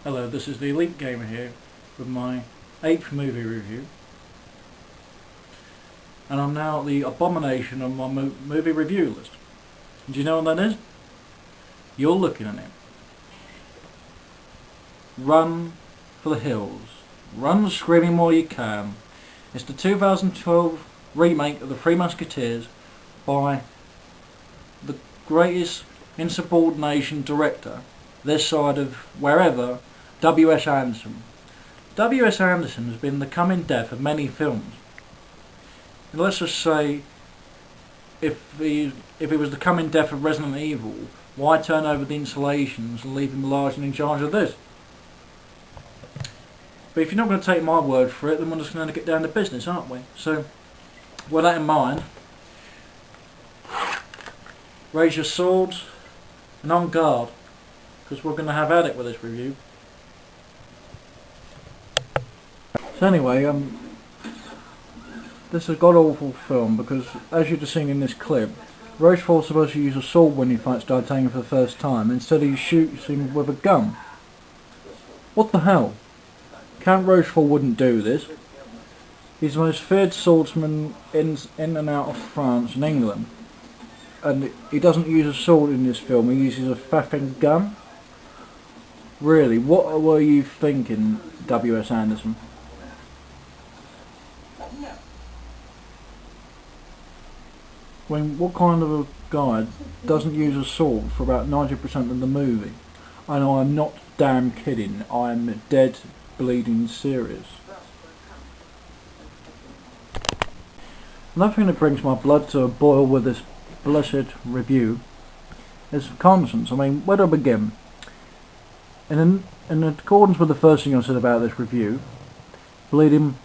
Hello, this is the Elite Gamer here with my 8th movie review, and I'm now at the abomination of my movie review list. Do you know what that is? You're looking at it. Run for the hills. Run screaming while you can. It's the 2012 remake of the Three Musketeers by the greatest insubordination director this side of wherever, W.S. Anderson. W.S. Anderson has been the coming death of many films. And let's just say, if he was the coming death of Resident Evil, why turn over the installations and leave him largely in charge of this? But if you're not going to take my word for it, then we're just going to get down to business, aren't we? So, with that in mind, raise your swords and on guard, because we're going to have at it with this review. So anyway, this is a god-awful film because, as you've just seen in this clip, Rochefort's supposed to use a sword when he fights D'Artagnan for the first time. Instead he shoots him with a gun. What the hell? Count Rochefort wouldn't do this. He's the most feared swordsman in and out of France and England. And he doesn't use a sword in this film, he uses a faffing gun? Really, what were you thinking, W.S. Anderson? What kind of a guy doesn't use a sword for about 90% of the movie? I know, I'm not damn kidding, I'm dead bleeding serious. Another thing that brings my blood to a boil with this blessed review is conscience. I mean, where do I begin? In accordance with the first thing I said about this review, bleeding,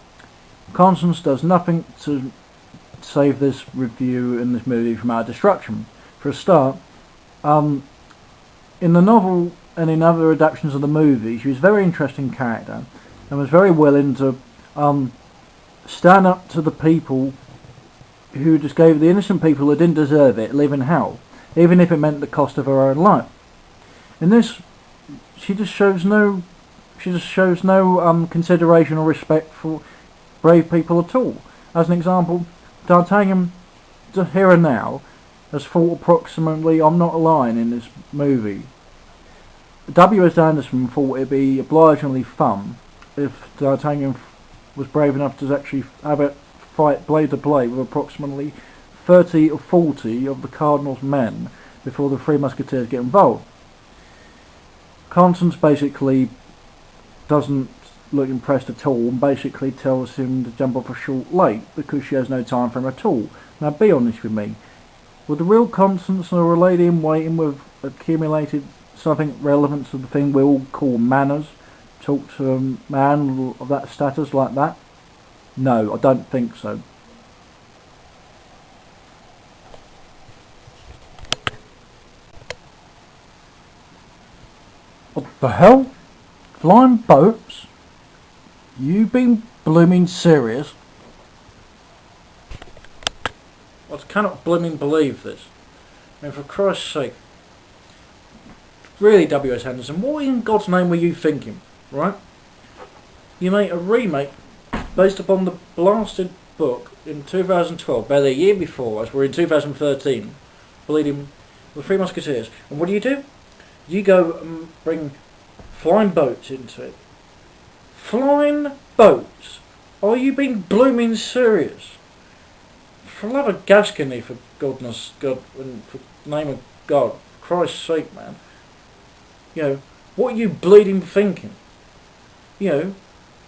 conscience does nothing to save this review and this movie from our destruction. For a start, in the novel and in other adaptations of the movie, she was a very interesting character and was very willing to stand up to the people who just gave the innocent people who didn't deserve it live in hell, even if it meant the cost of her own life. In this, she just shows no consideration or respect for brave people at all. As an example, D'Artagnan, here and now, has fought approximately, I'm not lying in this movie. W.S. Anderson thought it'd be obligingly fun if D'Artagnan was brave enough to actually have a fight blade to blade with approximately 30 or 40 of the Cardinal's men before the Three Musketeers get involved. Constance basically doesn't look impressed at all and basically tells him to jump off a short lake because she has no time for him at all. Now be honest with me, would the real Constance or a lady in waiting with accumulated something relevant to the thing we all call manners talk to a man of that status like that? No, I don't think so. What the hell? Flying boats? You been blooming serious? I cannot blooming believe this. I mean, for Christ's sake. Really, W.S. Anderson, what in God's name were you thinking, right? You made a remake based upon the blasted book in 2012, by the year before, as we're in 2013, bleeding the Three Musketeers. And what do? You go and bring flying boats into it. Flying boats? Are you being blooming serious? For love of Gascony, for goodness, God, and for the name of God, for Christ's sake, man. You know, what are you bleeding thinking? You know,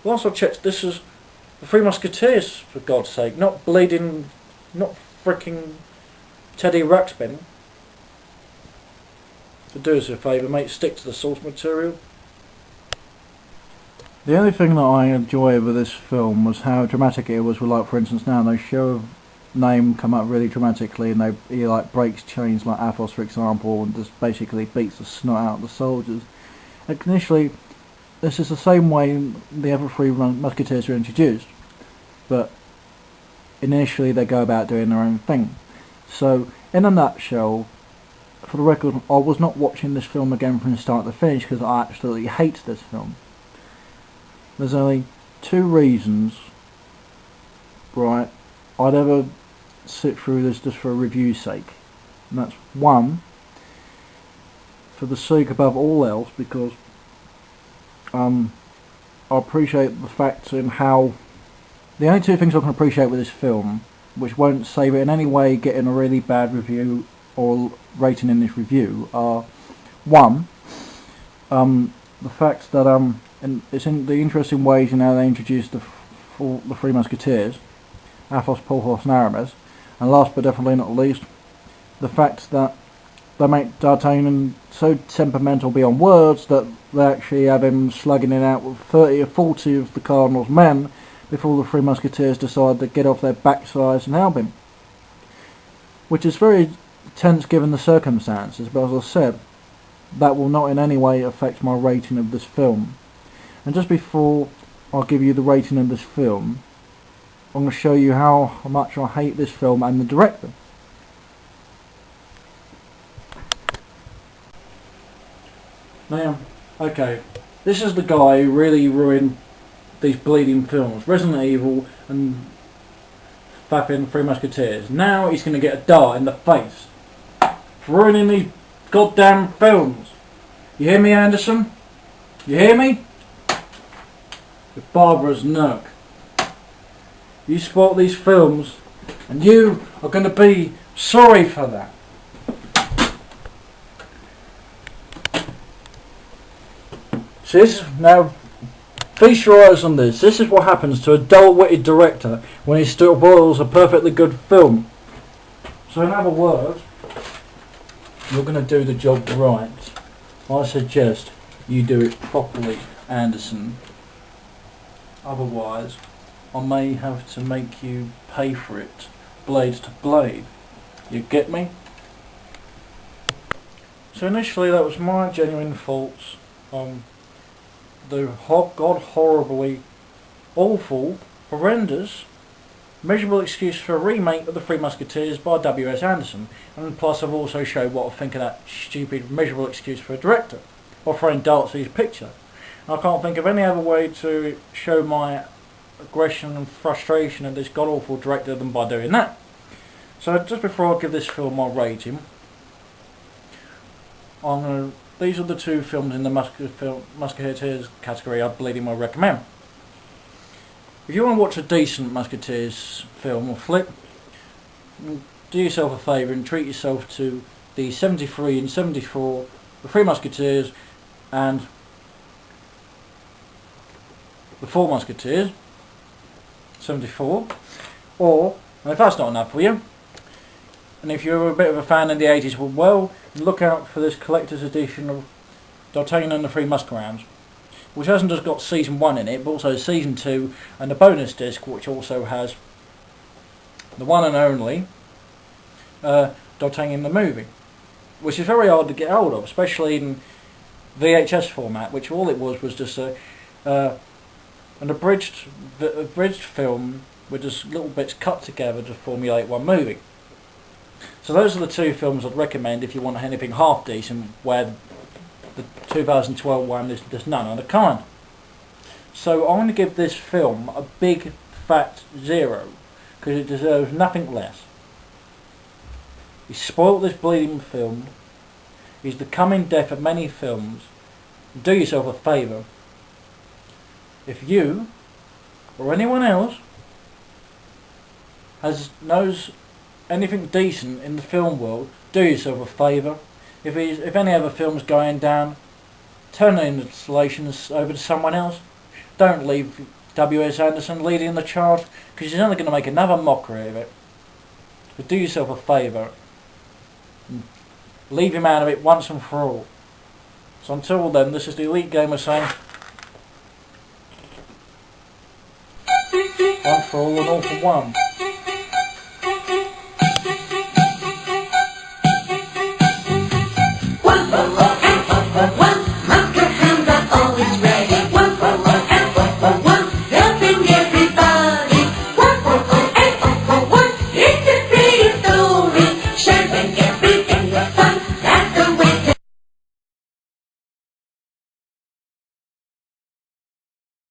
last I checked, this is the Three Musketeers, for God's sake, not bleeding, not fricking Teddy Ruxpin. So do us a favour, mate, stick to the source material. The only thing that I enjoyed with this film was how dramatic it was. With, like, for instance, now they show a name come up really dramatically, and he like breaks chains like Athos, for example, and just basically beats the snot out of the soldiers. And initially, this is the same way the other Three Musketeers are introduced, but initially they go about doing their own thing. So, in a nutshell, for the record, I was not watching this film again from the start to finish because I absolutely hate this film. There's only two reasons, right, I'd ever sit through this just for a review's sake. And that's one, for the sake above all else, because I appreciate the fact in how the only two things I can appreciate with this film, which won't save it in any way getting a really bad review or rating in this review, are one, the fact that and it's in the interesting ways in how they introduce the Three Musketeers, Athos, Porthos and Aramis, and last but definitely not least, the fact that they make D'Artagnan so temperamental beyond words that they actually have him slugging it out with 30 or 40 of the Cardinal's men before the Three Musketeers decide to get off their backsides and help him. Which is very tense given the circumstances, but as I said, that will not in any way affect my rating of this film. And just before I give you the rating of this film, I'm going to show you how much I hate this film and the director. Now, okay, this is the guy who really ruined these bleeding films, Resident Evil and fapping Three Musketeers. Now he's going to get a dart in the face for ruining these goddamn films. You hear me, Anderson? You hear me? You're Barbara's knock. You spoiled these films, and you are going to be sorry for that. So this is, now, feast your eyes on this. This is what happens to a dull-witted director when he still boils a perfectly good film. So in other words, you're going to do the job right. I suggest you do it properly, Anderson. Otherwise, I may have to make you pay for it, blade to blade. You get me? So initially that was my genuine faults on the horribly awful, horrendous, miserable excuse for a remake of The Three Musketeers by W.S. Anderson, and plus I've also showed what I think of that stupid, miserable excuse for a director, or throwing darts at his picture. I can't think of any other way to show my aggression and frustration at this god-awful director than by doing that. So just before I give this film my rating, these are the two films in the Musketeers category I believe I recommend. If you want to watch a decent Musketeers film or flick, do yourself a favour and treat yourself to the 73 and 74, The Three Musketeers and The Four Musketeers, 74, or, and if that's not enough for you, and if you're a bit of a fan in the 80s, well, look out for this collector's edition of D'Artagnan and the Three Musketeers, which hasn't just got season 1 in it, but also season 2 and a bonus disc which also has the one and only D'Artagnan the movie, which is very hard to get hold of, especially in VHS format, which all it was just an abridged film with just little bits cut together to formulate one movie. So those are the two films I'd recommend if you want anything half decent, where the 2012 one there's none of the kind. So I'm going to give this film a big fat 0 because it deserves nothing less. He spoilt this bleeding film. He's the coming death of many films. Do yourself a favour. If you or anyone else knows anything decent in the film world, do yourself a favour. If any other film's going down, turn the installations over to someone else. Don't leave W.S. Anderson leading the charge, because he's only going to make another mockery of it. But do yourself a favour and leave him out of it once and for all. So until then, this is the Elite Gamer saying, one for all and all for one.